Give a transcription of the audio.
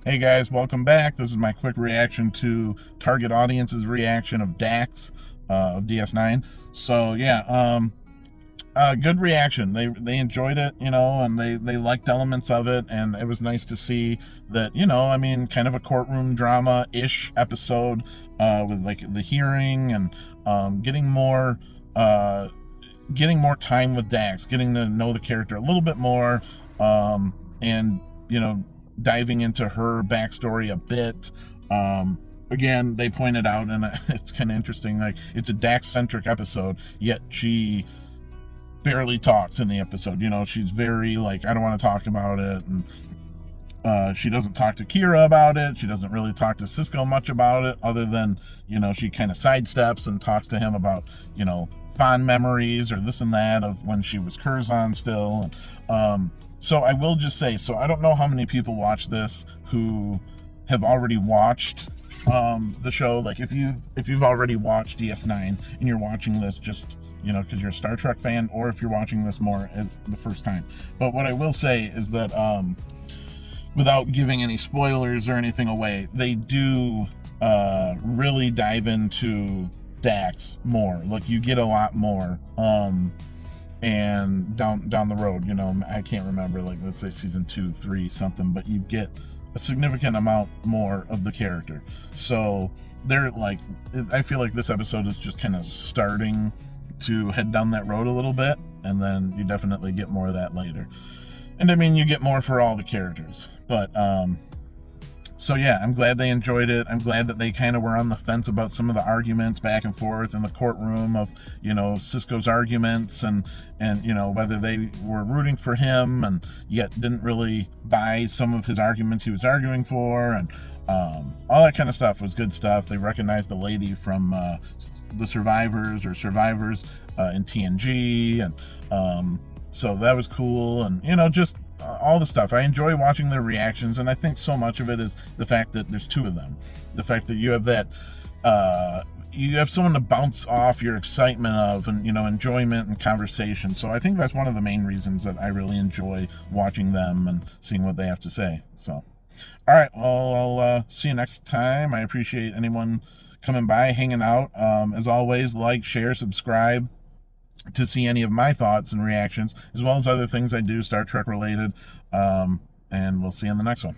Hey guys, welcome back. This is my quick reaction to target audience's reaction of Dax of DS9. So yeah, good reaction. They enjoyed it, and they liked elements of it, and it was nice to see that, I mean, kind of a courtroom drama-ish episode with like the hearing and getting more time with Dax, getting to know the character a little bit more, and diving into her backstory a bit. Again, they pointed out, and it's kind of interesting, like it's a Dax-centric episode, yet she barely talks in the episode. She's very like, I don't want to talk about it, and she doesn't talk to Kira about it. She doesn't really talk to Cisco much about it, other than, she kind of sidesteps and talks to him about, fond memories or this and that of when she was Curzon still. And so I will just say, so I don't know how many people watch this who have already watched the show. Like if you've already watched DS9 and you're watching this just, because you're a Star Trek fan, or if you're watching this more the first time. But what I will say is that without giving any spoilers or anything away, they do really dive into Dax more. Like you get a lot more. And down the road, I can't remember, like let's say season 2, 3, something, but you get a significant amount more of the character. So they're like, I feel like this episode is just kind of starting to head down that road a little bit, and then you definitely get more of that later. And I mean, you get more for all the characters. But so yeah, I'm glad they enjoyed it. I'm glad that they kind of were on the fence about some of the arguments back and forth in the courtroom of, Cisco's arguments and whether they were rooting for him and yet didn't really buy some of his arguments he was arguing for, and all that kind of stuff was good stuff. They recognized the lady from the Survivors in TNG, and so that was cool, and just all the stuff. I enjoy watching their reactions, and I think so much of it is the fact that there's two of them. The fact that you have that, you have someone to bounce off your excitement of, and, enjoyment and conversation. So I think that's one of the main reasons that I really enjoy watching them and seeing what they have to say. So, all right, well, I'll see you next time. I appreciate anyone coming by, hanging out. As always, like, share, subscribe to see any of my thoughts and reactions, as well as other things I do Star Trek related. And we'll see you in the next one.